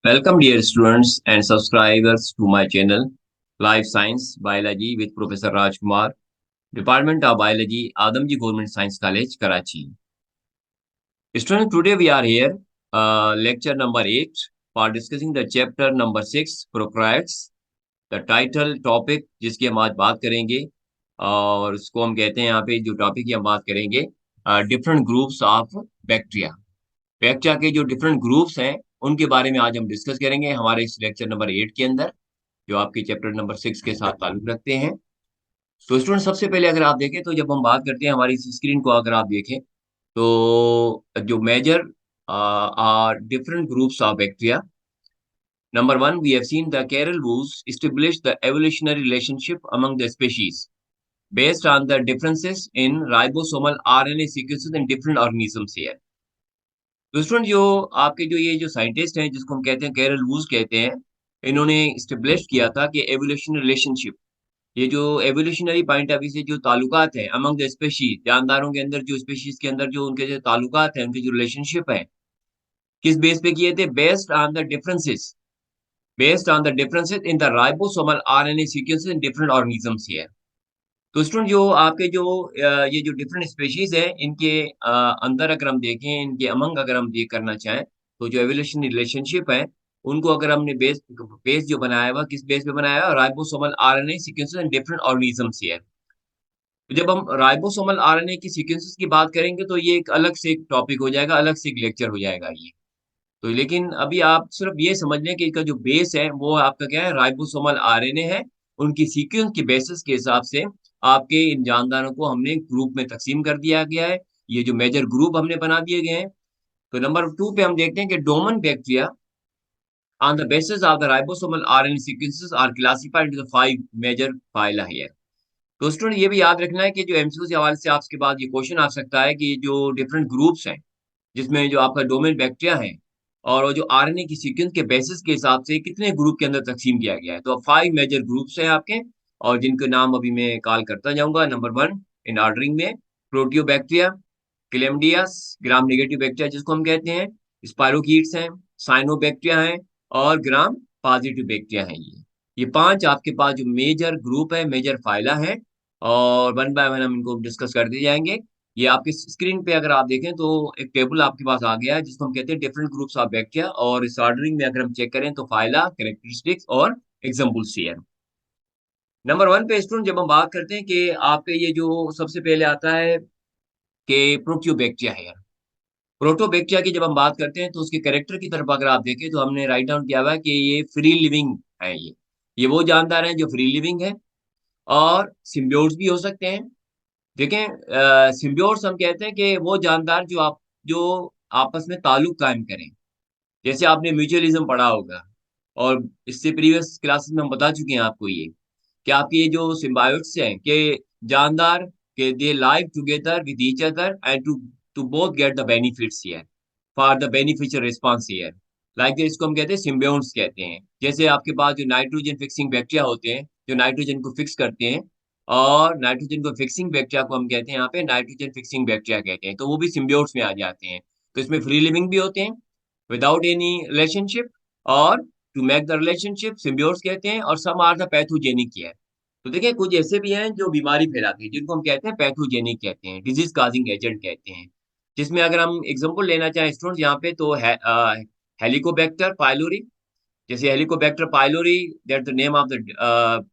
Welcome, dear students and subscribers, to my channel, Life Science Biology with Professor Rajkumar, Department of Biology, Adamji Government Science College, Karachi. Students, today we are here, lecture number 8, for discussing the chapter number 6, Prokaryotes. The title topic जिसकी हम आज बात करेंगे और उसको हम कहते हैं यहाँ पे जो टॉपिक की हम बात करेंगे different groups of bacteria. Bacteria के जो डिफरेंट ग्रुप्स हैं उनके बारे में आज हम डिस्कस करेंगे हमारे इस लेक्चर नंबर 8 के अंदर, जो आपके चैप्टर नंबर 6 के साथ ताल्लुक रखते हैं। तो स्टूडेंट, सबसे पहले अगर आप देखें तो जब हम बात करते हैं हमारी इस स्क्रीन को अगर आप देखें तो जो major are different groups of bacteria. Number one, we have seen the Carol Woos establish the evolutionary relationship among the species based on the differences in ribosomal RNA sequences in different organisms here. तो student, जो आपके जो scientist हैं जिसको हम कहते हैं Carol whose कहते हैं, इन्होंने स्टेब्लिश किया था कि एवोल्यूशनरी रिलेशनशिप, ये जो एवोल्यूशनरी पॉइंट ऑफ व्यू से जो ताल्लुकात हैं अमंग द स्पेशीज, जानदारों के अंदर जो स्पेशीज के अंदर जो उनके जो ताल्लुकात हैं, उनके जो रिलेशनशिप है, किस बेस पे किए थे? based on the differences in the ribosomal RNA sequences in different organisms here. तो स्टूडेंट, जो आपके जो ये जो डिफरेंट स्पेशीज है इनके अंदर अगर हम देखें, इनके अमंग अगर हम ये करना चाहें, तो जो एवोल्यूशन रिलेशनशिप है उनको अगर हमने बेस बेस जो बनाया हुआ, किस बेस पे बनाया हुआ? Ribosomal RNA sequences in different organisms here. तो जब हम राइबोसोमल आरएनए की सीक्वेंसेस की बात करेंगे तो ये एक अलग से एक टॉपिक हो जाएगा, अलग से एक लेक्चर हो जाएगा ये। तो लेकिन अभी आप सिर्फ ये समझ लें कि इसका जो बेस है वो आपका क्या है? राइबोसोमल आरएनए है। उनकी सीक्वेंस के बेसिस के हिसाब से आपके इन जानदारों को हमने ग्रुप में तकसीम कर दिया गया है। ये जो मेजर ग्रुप हमने बना दिए गए हैं। तो नंबर 2 पे हम देखते हैं कि Doman bacteria on the basis of the ribosomal RNA sequences are classified into the 5 major phyla here. तो स्टूडेंट, ये भी याद रखना है कि जो एमसीक्यू के हवाले से आपके पास ये क्वेश्चन आ सकता है कि जो डिफरेंट ग्रुप्स हैं जिसमें जो आपका डोमेन बैक्टीरिया है और वो जो आरएनए की सीक्वेंस के बेसिस के हिसाब से कितने ग्रुप के अंदर तकसीम किया गया है। तो अब 5 मेजर ग्रुप्स हैं आपके, और जिनके नाम अभी मैं कॉल करता जाऊंगा। नंबर 1 इन ऑर्डरिंग में, प्रोटियोबैक्टीरिया, क्लेमडियास, ग्राम नेगेटिव बैक्टीरिया जिसको हम कहते हैं, स्पाइरोकीट्स हैं, साइनोबैक्टीरिया हैं, और ग्राम पॉजिटिव बैक्टीरिया हैं। ये 5 आपके पास जो मेजर ग्रुप है, मेजर फाइला है, और वन बाय वन हम इनको डिस्कस करते जाएंगे। ये आपकी स्क्रीन पे अगर आप देखें तो एक टेबल आपके पास आ गया है जिसको हम कहते हैं डिफरेंट ग्रुप्स ऑफ बैक्टीरिया, और इस ऑर्डरिंग में अगर हम चेक करें तो फाइला, कैरेक्टरिस्टिक्स और एग्जाम्पल्स हियर। नंबर 1 पे स्टूडेंट, जब हम बात करते हैं कि आपके ये जो सबसे पहले आता है कि प्रोटियोबैक्टीरिया है। प्रोटोबैक्टीरिया की जब हम बात करते हैं तो उसके कैरेक्टर की तरफ अगर आप देखें तो हमने राइट डाउन किया हुआ है कि ये फ्री लिविंग है। ये वो जानदार हैं जो फ्री लिविंग है, और सिम्बियोट्स भी हो सकते हैं। देखें, सिम्बियोट्स हम कहते हैं कि वो जानदार जो आपस में ताल्लुक कायम करें। जैसे आपने म्यूचुअलिज्म पढ़ा होगा, और इससे प्रीवियस क्लासेस में हम बता चुके हैं आपको ये, कि आपके ये जो सिम्बायोट्स हैं कि जानदार के they live together with each other and to both get the benefits here for the beneficial response here. Like इसको हम कहते हैं सिम्बियोट्स कहते हैं। जैसे आपके पास जो नाइट्रोजन फिक्सिंग बैक्टीरिया होते हैं जो नाइट्रोजन को फिक्स करते हैं, और नाइट्रोजन को फिक्सिंग बैक्टीरिया को हम कहते हैं यहाँ पे नाइट्रोजन फिक्सिंग बैक्टीरिया कहते हैं, तो वो भी सिम्बियोट्स में आ जाते हैं। तो इसमें फ्री लिविंग भी होते हैं विदाउट एनी रिलेशनशिप, और to make the relationship symbiotes कहते हैं, और सम आर द पैथोजेनिक है। तो देखिए, कुछ ऐसे भी हैं जो बीमारी फैलाते हैं जिनको हम कहते हैं पैथोजेनिक कहते हैं, डिजीज काजिंग एजेंट कहते हैं। जिसमें अगर हम एग्जांपल लेना चाहें स्टूडेंट यहाँ पे तो है हेलिकोबैक्टर पाइलोरी। जैसे Helicobacter pylori, that the name of the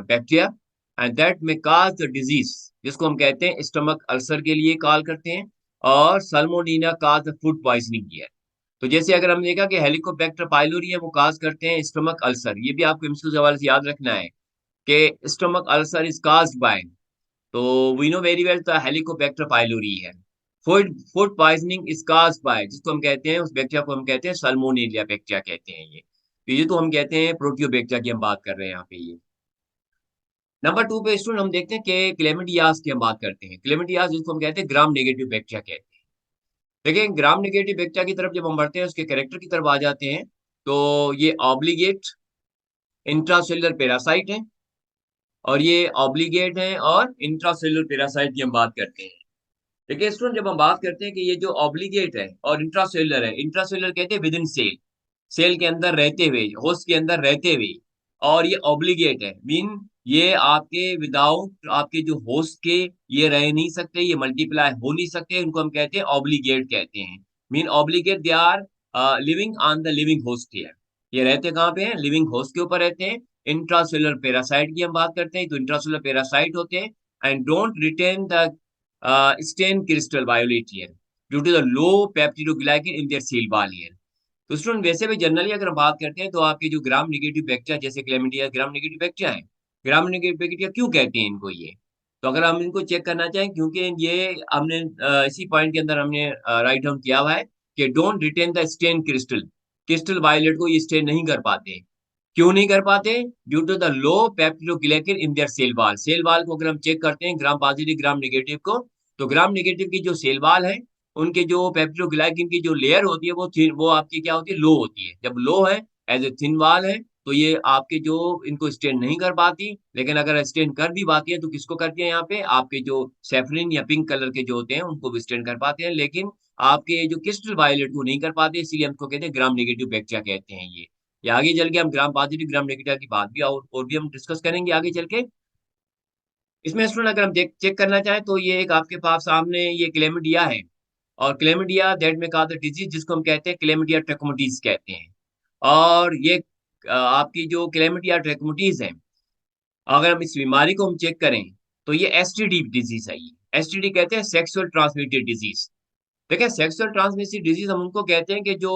bacteria, and that में काज द डिजीज, जिसको हम कहते हैं स्टमक अल्सर के लिए कॉल करते हैं, और सल्मोनिना काज द फूड पॉइजनिंग है। तो जैसे अगर हमने देखा कि हेलिकोबैक्टर पाइलोरी है वो काज करते हैं स्टमक अल्सर, ये भी आपको एमसीक्यू के हवाले से याद रखना है कि stomach ulcer is caused by, तो we know very well the Helicobacter pylori है। Food food poisoning is caused by, जिसको हम कहते हैं उस बैक्टीरिया को हम कहते हैं सल्मोनेलिया बैक्टीरिया कहते हैं ये। तो ये तो हम कहते हैं प्रोटियोबैक्टीरिया की हम बात कर रहे हैं यहाँ पे ये। नंबर 2 पे स्टूडेंट हम देखते हैं कि क्लेमिडियास की हम बात करते हैं। क्लेमिडियास जिसको हम कहते हैं ग्राम नेगेटिव बैक्टीरिया कहते हैं। देखिए, ग्राम नेगेटिव बैक्टीरिया की तरफ जब हम बढ़ते हैं, उसके कैरेक्टर की तरफ आ जाते हैं, तो ये ऑब्लिगेट इंट्रासेलुलर पैरासाइट है, और ये ऑब्लिगेट है और इंट्रासेलुलर पैरासाइट की हम बात करते हैं। देखिए स्टूडेंट, जब हम बात करते हैं कि ये जो ऑब्लिगेट है और इंट्रासेलुलर है, इंट्रासेलुलर कहते हैं विद इन सेल, सेल के अंदर रहते हुए, होस्ट के अंदर रहते हुए, और ये ऑब्लिगेट है, मीन ये आपके विदाउट आपके जो होस्ट के ये रह नहीं सकते, ये मल्टीप्लाई हो नहीं सकते, उनको हम कहते हैं ऑब्लिगेट कहते हैं। Mean obligate they are living on the living host here. ये रहते कहाँ पे हैं? लिविंग होस्ट के ऊपर रहते हैं। इंट्रासेलुलर पैरासाइट की हम बात करते हैं तो इंट्रासेलुलर पैरासाइट होते हैं, and don't retain the stain crystal violet here due to the low peptidoglycan in their cell wall here. तो स्टूडेंट वैसे भी जनरली अगर हम बात करते हैं तो आपके जो ग्राम नेगेटिव बैक्टीरिया जैसे क्लेमिडिया ग्राम नेगेटिव बैक्टीरिया है। ग्राम नेगेटिव बैक्टीरिया क्यों कहते हैं इनको ये? तो अगर हम इनको चेक करना चाहें, क्योंकि ये हमने इसी पॉइंट के अंदर हमने राइट डाउन किया हुआ है कि don't retain the stain crystal, crystal violet को ये स्टेन नहीं कर पाते। क्यों नहीं कर पाते? Due to the low peptidoglycan in their cell wall. Cell wall को अगर हम चेक करते हैं ग्राम पॉजिटिव ग्राम नेगेटिव को, तो ग्राम नेगेटिव की जो सेल वॉल है उनके जो पेप्टिडोग्लाइकेन की जो लेयर होती है वो थिन, वो आपकी क्या होती है? लो होती है। जब लो है, एज ए थिन वॉल है, तो ये आपके जो इनको स्टेन नहीं कर पाती। लेकिन अगर स्टेन कर भी पाती है तो किसको करती है? यहाँ पे आपके जो सेफरिन या पिंक कलर के जो होते हैं उनको भी स्टेन कर पाते हैं, लेकिन आपके जो क्रिस्टल वायलेट को नहीं कर पाते, इसीलिए हमको कहते हैं ग्राम नेगेटिव बैक्टीरिया कहते हैं ये। या आगे चल के हम ग्राम पॉजिटिव ग्राम नेगेटिव की बात भी और भी हम डिस्कस करेंगे आगे चल के। इसमें स्टूडेंट अगर हम चेक करना चाहें तो ये एक आपके पास सामने ये क्लेमिडिया है, और क्लेमिडिया दैट में कहा डिजीज जिसको हम कहते हैं क्लेमिडिया ट्रैकोमैटिस कहते हैं। और ये आपकी जो क्लेमिडिया ट्रैकोमैटिस है, अगर हम इस बीमारी को हम चेक करें तो ये एसटीडी डिजीज है। ये एसटीडी कहते हैं सेक्सुअल ट्रांसमिटेड डिजीज। देखिए सेक्सुअल ट्रांसमिटेड डिजीज हम उनको कहते हैं कि जो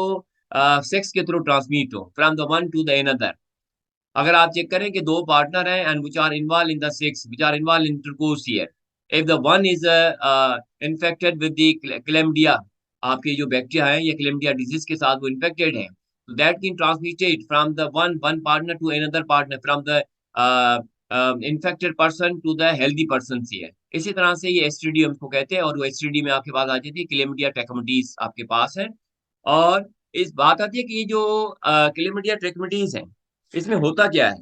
सेक्स के थ्रू ट्रांसमिट हो from the one to the another. अगर आप चेक करें कि दो पार्टनर हैं and which are involve in the sex which are involve in intercourse here, if the one is infected with the chlamydia, आपके जो bacteria है ये क्लेमिडिया डिजीज के साथ वो इन्फेक्टेड है, तो that can transmitted from the one partner to another partner, from the infected person to the healthy person here. इसी तरह से ये एसटीडी हमको कहते हैं, और वो एसटीडी में आपके पास आ जाती है क्लेमिडिया ट्रैकोमैटिस आपके पास है। और इस बात आती है कि ये जो क्लेमिडिया ट्रैकोमैटिस है इसमें होता क्या है?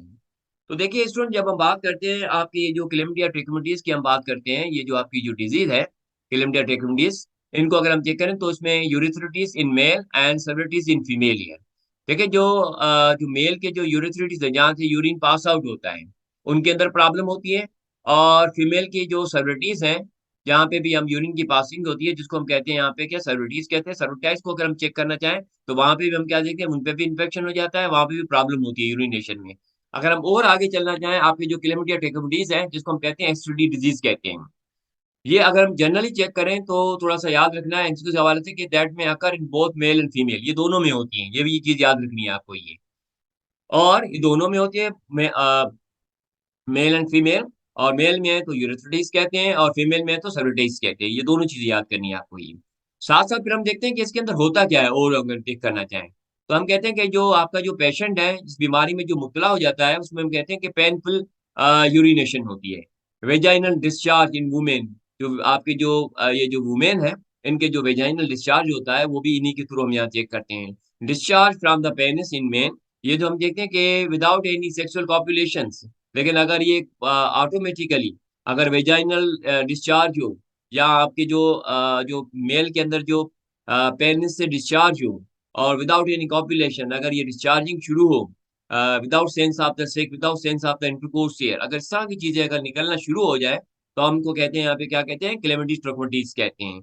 तो देखिए स्टूडेंट जब हम बात करते हैं आपकी ये जो क्लेमिडिया ट्रैकोमैटिस की हम बात करते हैं, ये जो आपकी जो डिजीज है क्लेमिडिया ट्रैकोमैटिस, इनको अगर हम चेक करें तो इसमें यूरिथ्राइटिस in male and सर्विटिस in female है। देखिए जो मेल के जो यूरिथ्राइटिस है जहाँ से यूरिन पास आउट होता है उनके अंदर प्रॉब्लम होती है, और फीमेल की जो सर्विटिस है जहाँ पे भी हम यूरिन की पासिंग होती है जिसको हम कहते हैं यहाँ पे क्या सर्विटिस कहते हैं, सर्विटाइज को अगर हम चेक करना चाहें तो वहां पे भी हम क्या देखते हैं उन पे भी इन्फेक्शन हो जाता है, वहां पे भी प्रॉब्लम होती है यूरिनेशन में। अगर हम और आगे चलना चाहें आपकी जो क्लेमिडिया ट्रैकोमैटिस है जिसको हम कहते हैं एसटीडी डिजीज कहते हैं, ये अगर हम जनरली चेक करें तो थोड़ा सा याद रखना है एमसीक्यू के हवाले से कि दैट में occur in both male and female, ये दोनों में होती है, ये भी ये चीज याद रखनी है आपको ये। और ये दोनों में होती है मेल एंड फीमेल, और मेल में है तो यूरिथ्राइटिस कहते हैं और फीमेल में है तो सर्विटाइटिस कहते हैं, ये दोनों चीजें याद करनी है आपको ये। साथ साथ फिर हम देखते हैं कि इसके अंदर होता क्या है, और अगर चेक करना चाहें तो हम कहते हैं कि जो आपका जो पेशेंट है इस बीमारी में जो मुब्तला हो जाता है उसमें हम कहते हैं कि पेनफुल यूरिनेशन होती है, वेजाइनल डिस्चार्ज इन वुमेन। जो आपके जो ये जो वुमेन है इनके जो वेजाइनल डिस्चार्ज होता है वो भी इन्हीं के थ्रू हम यहाँ चेक करते हैं। Discharge from the penis in main, ये जो हम देखते हैं कि विदाउट एनी सेक्सुअल कॉपुलेशन, लेकिन अगर ये ऑटोमेटिकली अगर वेजाइनल डिस्चार्ज हो, या आपके जो मेल के अंदर जो पेनिस से डिस्चार्ज हो, और विदाउट एनी कॉपुलेशन अगर ये डिस्चार्जिंग शुरू हो, without sense of the sake without sense of the intercourse here, अगर इस तरह की चीजें अगर निकलना शुरू हो जाए तो हमको कहते हैं यहाँ पे क्या कहते हैं क्लेमिडिस ट्रैकोमैटिस कहते हैं।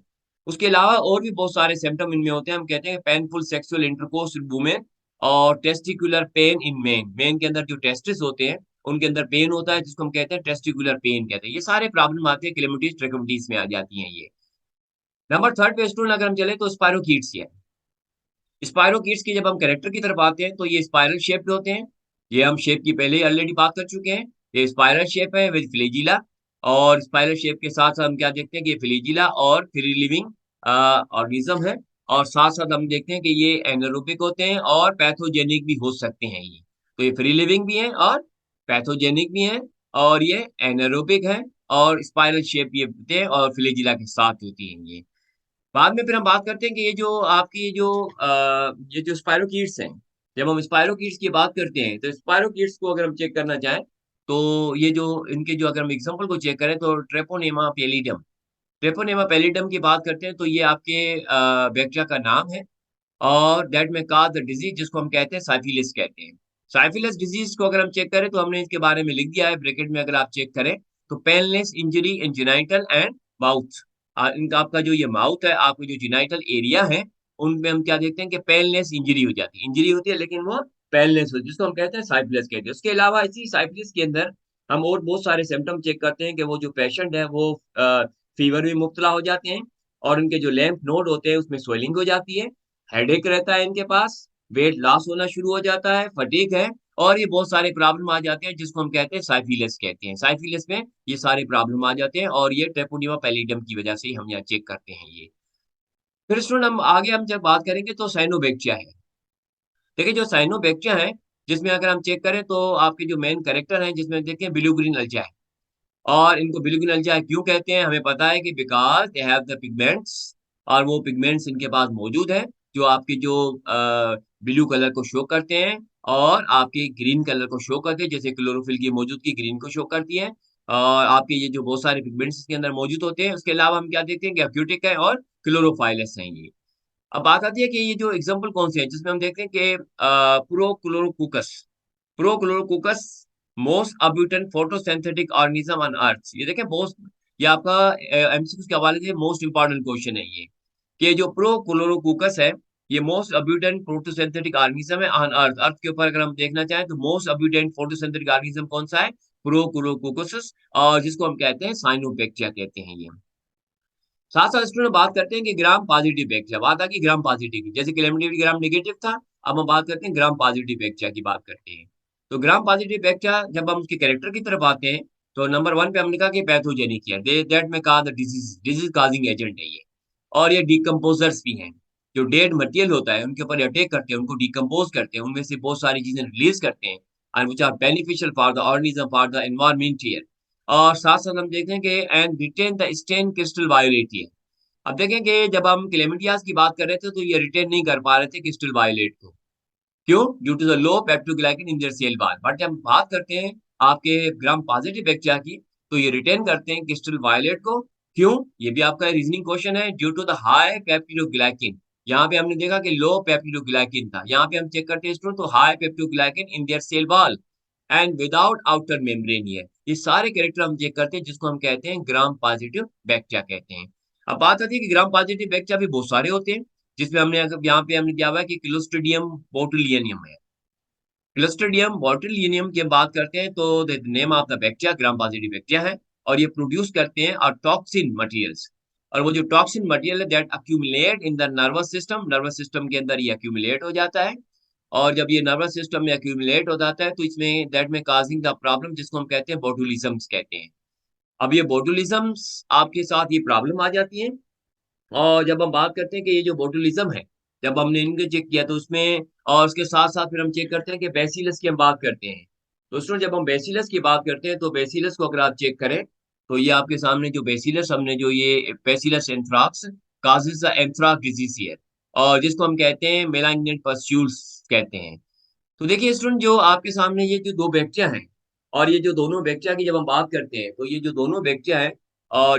उसके अलावा और भी बहुत सारे सिम्टम इनमें होते हैं, हम कहते हैं painful sexual intercourse in women, और testicular pain in men, men के अंदर जो टेस्टिस होते हैं उनके अंदर पेन होता है जिसको हम कहते हैं टेस्टिकुलर पेन कहते हैं। ये सारे प्रॉब्लम आते हैं क्लेमिडिस ट्रैकोमैटिस में आ जाती हैं ये। नंबर थर्ड पे स्टूडेंट अगर हम चले तो स्पायरोकीट्स है। स्पायरोकीट्स की जब हम कैरेक्टर की तरफ आते हैं तो ये स्पाइरल शेप के होते हैं, ये हम शेप की पहले ही ऑलरेडी बात कर चुके हैं। ये स्पाइरल शेप है विद फ्लैजिला, और स्पाइरल शेप के साथ साथ हम क्या देखते हैं कि ये फ्लैजिला और फ्री लिविंग ऑर्गेनिज्म है, और साथ साथ हम देखते हैं कि ये एनारोबिक होते हैं और पैथोजेनिक भी हो सकते हैं ये। तो ये फ्री लिविंग भी है और पैथोजेनिक भी है, और ये एनारोबिक है, और स्पाइरल शेप ये होते हैं और फ्लैजिला के साथ होती है ये। बाद में फिर हम बात करते हैं कि ये जो आपकी जो ये जो स्पायरोकीट्स हैं, जब हम स्पायरोकीट्स की बात करते हैं तो स्पायरोकीट्स को अगर हम चेक करना चाहें तो ये जो इनके जो अगर हम एग्जांपल को चेक करें तो ट्रेपोनेमा पैलिडम, ट्रेपोनेमा पैलिडम की बात करते हैं तो ये आपके बैक्टीरिया का नाम है, और दैट में काज द डिजीज जिसको हम कहते हैं साइफिलिस कहते हैं। साइफिलिस डिजीज को अगर हम चेक करें तो हमने इसके बारे में लिख दिया है ब्रैकेट में, अगर आप चेक करें तो painless injury in genital and mouth. इनका आपका जो ये माउथ है, आपके जो जेनाइटल एरिया है, उनमें हम क्या देखते हैं कि पेनलेस इंजरी हो जाती है, इंजरी होती है लेकिन वो पेनलेस होती है, जिसको हम कहते हैं साइफिलिस कहते हैं। उसके अलावा इसी साइफिलिस के अंदर हम और बहुत सारे सिम्टम चेक करते हैं कि वो जो पेशेंट है वो फीवर में मुब्तला हो जाते हैं, और उनके जो लैम्फ नोड होते हैं उसमें स्वेलिंग हो जाती है, हेडेक रहता है इनके पास, वेट लॉस होना शुरू हो जाता है, फटीग है, और ये बहुत सारे प्रॉब्लम आ जाते हैं जिसको हम कहते हैं साइफिलिस कहते हैं। साइफिलिस में ये सारे प्रॉब्लम आ जाते हैं, और ये ट्रेपोनिमा पैलिडम की वजह से ही हम यहाँ चेक करते हैं ये। फिर स्टूडेंट हम आगे हम जब बात करेंगे तो साइनोबैक्टीरिया है। देखिए जो साइनोबैक्टीरिया है, जिसमें अगर हम चेक करें तो आपके जो मेन कैरेक्टर हैं जिसमें देखें ब्लू ग्रीन अल्जा है। और इनको बिल्कुल अलजा क्यों कहते हैं? हमें पता है कि because they have the pigments, और वो पिगमेंट्स इनके पास मौजूद हैं, जो आपके जो ब्लू कलर को शो करते हैं और आपके ग्रीन कलर को शो करते हैं, जैसे क्लोरोफिल की मौजूदगी ग्रीन को शो करती है। और आपके ये जो बहुत सारे पिगमेंट्स इसके अंदर मौजूद होते हैं, उसके अलावा हम क्या देखते हैं कि अक्यूटिक है और क्लोरोफाइलस हैं ये। अब बात आती है कि ये जो एग्ज़ाम्पल कौन से हैं, जिसमें हम देखते हैं कि Prochlorococcus, Prochlorococcus most abundant photosynthetic organism on earth. ये देखें मोस्ट, ये आपका एमसीक्यू के हवाले से मोस्ट इंपॉर्टेंट क्वेश्चन है ये, कि जो प्रोक्लोरोकोकस है, ये मोस्ट अब्यूटेंट फोटोसिंथेटिक ऑर्गेनिज्म है ऑन अर्थ। अर्थ के ऊपर अगर हम देखना चाहें तो मोस्ट अब्यूटेंट फोटोसिंथेटिक ऑर्गेनिज्म कौन सा है? प्रोक्लोरोकोकस, और जिसको हम कहते हैं साइनोबैक्टीरिया कहते हैं ये। साथ-साथ स्टूडेंट बात करते हैं कि ग्राम पॉजिटिव बैक्टीरिया, बात आ गई ग्राम पॉजिटिव की, जैसे कैलामिटी ग्राम नेगेटिव था, अब हम बात करते हैं ग्राम पॉजिटिव बैक्टीरिया की बात करते हैं। तो ग्राम पॉजिटिव बैक्टीरिया जब हम उसके कैरेक्टर की तरफ आते हैं, तो नंबर 1 पे हमने कहा कि पैथोजेनिक है, दे दैट में कहा the disease, disease causing agent है ये। और ये डिकम्पोज़र्स भी हैं, जो डेड मटीरियल होता है उनके ऊपर अटैक करते हैं, उनको डिकम्पोज़ करते हैं, उनमें से बहुत सारी चीज़ें रिलीज़ करते हैं, and which are beneficial for the organism, for the environment here. और साथ-साथ हम देखते हैं कि and retain the stain crystal violet here. अब देखें कि जब हम क्लेमिडियाज़ की बात कर रहे थे, तो ये रिटेन नहीं कर पा रहे थे क्रिस्टल वायलेट को। क्यों? Due to the low peptidoglycan in their cell wall. But जब हम बात करते हैं आपके ग्राम पॉजिटिव बैक्टीरिया की, तो ये रिटेन करते हैं क्रिस्टल वायलेट को। क्यों? ये भी आपका रीज़निंग क्वेश्चन है, due to the high peptidoglycan. यहाँ पे हमने देखा कि लो पेप्टिडोग्लाइकेन था। यहाँ पे हम चेक करते हैं स्टूडेंट, तो high peptidoglycan in their cell wall and without outer membrane here. ये सारे कैरेक्टर हम चेक करते हैं, जिसको हम कहते हैं ग्राम पॉजिटिव बैक्टीरिया कहते हैं। अब बात आती है कि ग्राम पॉजिटिव बैक्टीरिया भी बहुत सारे होते हैं, जिसमें हमने अगर यहाँ पे हमने दिया हुआ है कि क्लोस्ट्रिडियम बोटुलिनियम है। क्लोस्ट्रिडियम बोटुलिनियम की हम बात करते हैं तो the name of the bacteria gram positive bacteria है, और ये प्रोड्यूस करते हैं टॉक्सिन मटेरियल्स। और वो जो टॉक्सिन मटेरियल है that accumulate in the nervous system के अंदर ये अक्यूमुलेट हो जाता है। और जब ये नर्वस सिस्टम में अक्यूमुलेट हो जाता है तो इसमें दैट में काजिंग द प्रॉब्लम, जिसको हम कहते हैं बोटुलिज्म्स कहते हैं। अब ये बोटुलिज्म्स आपके साथ ये प्रॉब्लम आ जाती है। और जब हम बात करते हैं कि ये जो बोटुलिज्म है, जब हमने इनको चेक किया तो उसमें, और उसके साथ-साथ फिर हम चेक करते हैं कि बैसिलस की हम बात करते हैं। तो स्टूडेंट जब हम बैसिलस की बात करते हैं तो बैसिलस को अगर आप चेक करें, तो ये आपके सामने जो बैसिलस हमने जो ये bacillus anthrax काज़ेज़ the anthrax disease here, और जिसको हम कहते हैं मेलाग्नेंट पस्ट्यूल्स कहते हैं। तो देखिए स्टूडेंट जो आपके सामने ये जो 2 बैक्टीरिया हैं, और ये जो दोनों बैक्टीरिया की जब हम बात करते हैं, तो ये जो दोनों बैक्टीरिया हैं,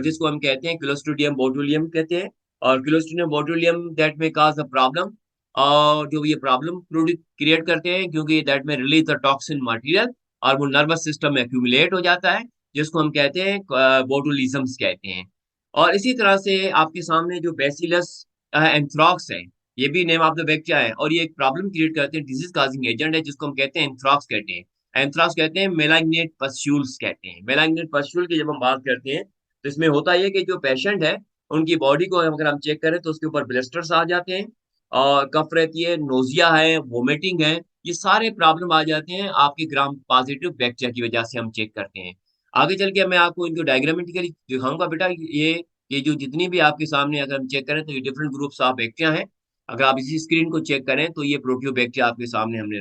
जिसको हम कहते हैं क्लोस्ट्रिडियम बोटुलियम कहते हैं, और क्लोस्ट्रिडियम बोटुलियम दैट में कॉज़ अ प्रॉब्लम, और जो ये प्रॉब्लम क्रिएट करते हैं क्योंकि दैट में रिलीज़ द टॉक्सिन मटीरियल, और वो नर्वस सिस्टम में एक्यूमुलेट हो जाता है, जिसको हम कहते हैं बोटुलिज़म्स कहते हैं। और इसी तरह से आपके सामने जो बैसिलस एंथ्राक्स है, ये भी नेम ऑफ द बैक्टीरिया है, और ये एक प्रॉब्लम क्रिएट करते हैं, डिजीज़ कॉजिंग एजेंट है, जिसको हम कहते हैं एंथ्राक्स कहते हैं। एंथ्राक्स कहते हैं, मेलाग्नेट पस्ट्यूल्स कहते हैं। मेलाग्नेट पस्ट्यूल की जब हम बात करते हैं, तो इसमें होता ये है कि जो पेशेंट है, उनकी बॉडी को अगर हम चेक करें तो उसके ऊपर ब्लिस्टर्स आ जाते हैं, और कफ रहती है, नोज़िया है, वोमिटिंग है, ये सारे प्रॉब्लम आ जाते हैं आपके ग्राम पॉजिटिव बैक्टीरिया की वजह से हम चेक करते हैं। आगे चल के मैं आपको इनको डायग्रामेटिकली दिखाऊँगा बेटा, ये जो जितनी भी आपके सामने अगर हम चेक करें तो ये डिफरेंट ग्रुप्स ऑफ बैक्टीरिया हैं। अगर आप इसी स्क्रीन को चेक करें तो ये प्रोटियोबैक्टीरिया आपके सामने हमने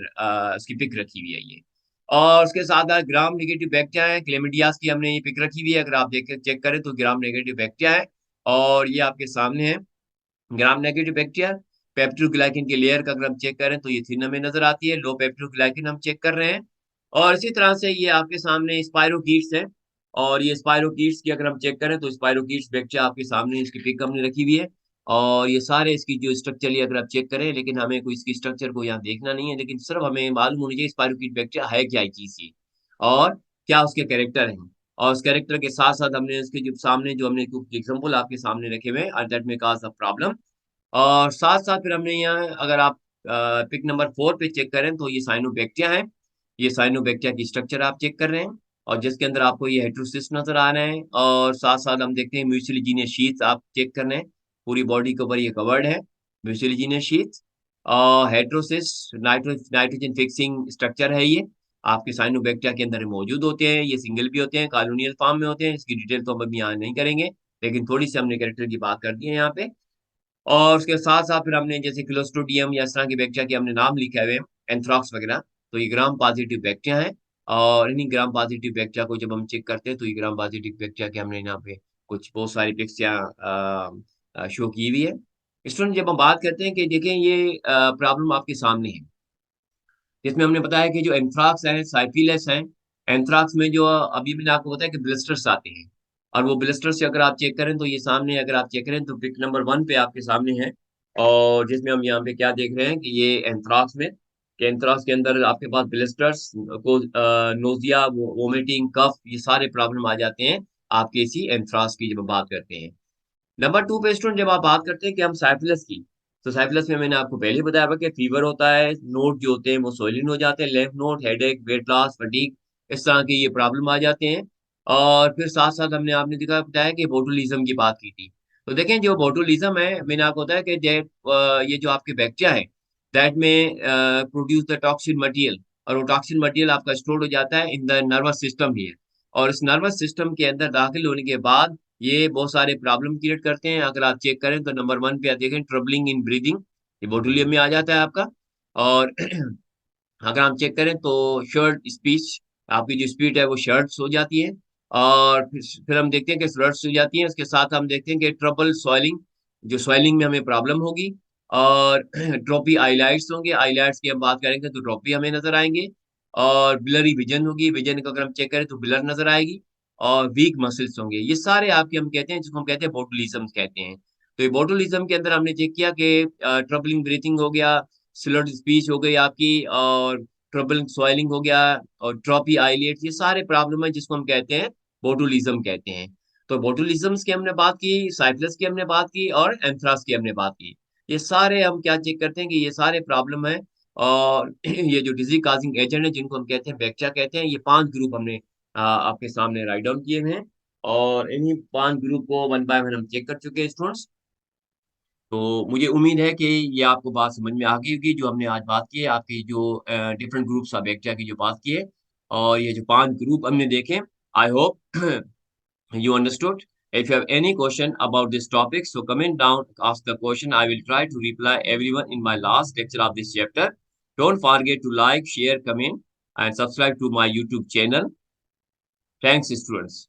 इसकी पिक रखी हुई है ये। और उसके साथ-साथ ग्राम नेगेटिव बैक्टीरिया है, क्लेमिडियास की हमने ये पिक रखी हुई है, अगर आप देख के चेक करें तो ग्राम नेगेटिव बैक्टीरिया है, और ये आपके सामने है। ग्राम नेगेटिव बैक्टीरिया, पेप्टोग्लाइकेन की लेयर का अगर हम चेक करें तो ये थिन हमें नज़र आती है, लो पेप्टोग्लाइकेन हम चेक कर रहे हैं। और इसी तरह से ये आपके सामने स्पाइरोकीट्स है, और ये स्पाइरोकीट्स की अगर हम चेक करें तो स्पाइरोकीट्स बैक्टीरिया आपके सामने इसकी पिक हमने रखी हुई है। और ये सारे इसकी जो स्ट्रक्चरली अगर आप चेक करें, लेकिन हमें कोई इसकी स्ट्रक्चर को यहाँ देखना नहीं है, लेकिन सिर्फ हमें मालूम होनी चाहिए स्पाइरोकीट बैक्टीरिया है क्या चीज़ ये और क्या उसके कैरेक्टर हैं। और उस कैरेक्टर के साथ-साथ हमने उसके जो सामने जो हमने कुछ एग्ज़ाम्पल आपके सामने रखे हुए हैं that may cause a problem. और साथ-साथ फिर हमने यहाँ अगर आप पिक नंबर 4 पे चेक करें तो ये साइनोबैक्टीरिया है। ये साइनोबैक्टीरिया की स्ट्रक्चर आप चेक कर रहे हैं और जिसके अंदर आपको ये हेटेरोसिस नज़र आ रहे हैं और साथ-साथ हम देखते हैं म्यूसिलीजिनियस शीट्स आप चेक कर रहे हैं। पूरी बॉडी के ऊपर ये कवर्ड है, mucilaginous sheets heterocysts nitrogen fixing structure है ये। आपके साइनोबैक्टीरिया के अंदर मौजूद होते हैं, ये सिंगल भी होते हैं, कॉलोनियल फॉर्म में होते हैं। इसकी डिटेल तो हम अभी यहाँ नहीं करेंगे, लेकिन थोड़ी-सी हमने कैरेक्टर की बात कर दी है यहाँ पे। और उसके साथ-साथ फिर हमने जैसे क्लोस्ट्रिडियम या इस तरह की बैक्टीरिया के हमने नाम लिखे हुए हैं, एंथ्रेक्स वगैरह, तो ये ग्राम पॉज़िटिव बैक्टीरिया हैं और इन्हीं ग्राम पॉज़िटिव बैक्टीरिया को जब हम चेक करते हैं, तो ये ग्राम पॉज़िटिव बैक्टीरिया के हमने यहाँ पे कुछ बहुत सारी पिक्स यहाँ शो की हुई है। स्टूडेंट जब हम बात करते हैं कि देखें ये प्रॉब्लम आपके सामने है। जिसमें हमने बताया कि जो एंथ्रेक्स है, साइफिलिस है, एंथ्रेक्स में जो अभी मैंने आपको बताया कि ब्लिस्टर्स आते हैं और वो ब्लिस्टर्स से अगर आप चेक करें तो ये सामने अगर आप चेक करें तो पिक नंबर 1 पे आपके सामने है और जिसमें हम यहाँ पे क्या देख रहे हैं कि ये एंथ्रेक्स में कि एंथ्रेक्स के अंदर आपके पास ब्लिस्टर्स को नोज़िया, वोमिटिंग, कफ ये सारे प्रॉब्लम आ जाते हैं आपके इसी एंथ्रेक्स की जब हम बात करते हैं। नंबर 2 पे स्टूडेंट जब आप बात करते हैं कि हम साइफिलिस की, तो साइफिलिस में मैंने आपको पहले ही बताया था कि फीवर होता है, नोड जो होते हैं वो स्वेलिंग हो जाते हैं, lymph node, headache, weight loss, fatigue इस तरह के ये प्रॉब्लम आ जाते हैं। और फिर साथ-साथ हमने आपने देखा बताया कि बोटुलिज़्म की बात की थी। तो देखें जो बोटुलिज़्म है, मैंने आपको बताया कि ये जो आपके बैक्टीरिया है, दैट में प्रोड्यूस द टॉक्सिन मटीरियल और वो टॉक्सिन मटीरियल आपका स्टोर्ड हो जाता है in the nervous system here और इस नर्वस सिस्टम के अंदर दाखिल होने के बाद ये बहुत सारे प्रॉब्लम क्रिएट करते हैं। अगर आप चेक करें तो नंबर 1 पे आप देखें ट्रबलिंग इन ब्रीथिंग ये बोटुलियम में आ जाता है आपका और अगर हम चेक करें तो शॉर्ट स्पीच आपकी जो स्पीड है वो शॉर्ट्स हो जाती है और फिर हम देखते हैं कि फ्लड्स हो जाती हैं। उसके साथ हम देखते हैं कि ट्रबल स्वेलिंग जो स्वेलिंग में हमें प्रॉब्लम होगी और ड्रॉपी आईलाइट्स होंगे। आईलाइट्स की हम बात करेंगे तो ड्रॉपी हमें नज़र आएँगे और ब्लरी विज़न होगी। विज़न को अगर हम चेक करें तो ब्लर नज़र आएगी और वीक मसल्स होंगे। ये सारे आपके हम कहते हैं जिसको हम कहते हैं बोटुलिज़्म कहते हैं। तो ये बोटुलिज़्म के अंदर हमने चेक किया कि ट्रबलिंग ब्रीथिंग हो गया, स्लर्ड स्पीच हो गई आपकी और ट्रबल स्वेलिंग हो गया और ड्रॉपी आईलिड्स ये सारे प्रॉब्लम है जिसको हम कहते हैं बोटुलिज्म कहते हैं। तो बोटुलिज़्म्स की हमने बात की, साइफिलिस की हमने बात की और एंथ्रेक्स की हमने बात की। ये सारे हम क्या चेक करते हैं कि ये सारे प्रॉब्लम है और ये जो डिज़ीज़ कॉज़िंग एजेंट है जिनको हम कहते हैं बैक्टीरिया कहते हैं, ये 5 ग्रुप हमने आपके सामने राइट डाउन किए हुए हैं और इन्हीं 5 ग्रुप को वन बाय वन हम चेक कर चुके हैं स्टूडेंट्स। तो मुझे उम्मीद है कि ये आपको बात समझ में आ गई होगी जो हमने आज बात की है आपकी जो डिफरेंट ग्रुप्स ऑफ बैक्टीरिया की जो बात की है और ये जो 5 ग्रुप हमने देखे I hope you understood. If you have any question about this topic, so comment down, ask the question. I will try to reply everyone in my last lecture of this chapter. Don't forget to like, share, comment, and subscribe to my YouTube channel. Thanks, students.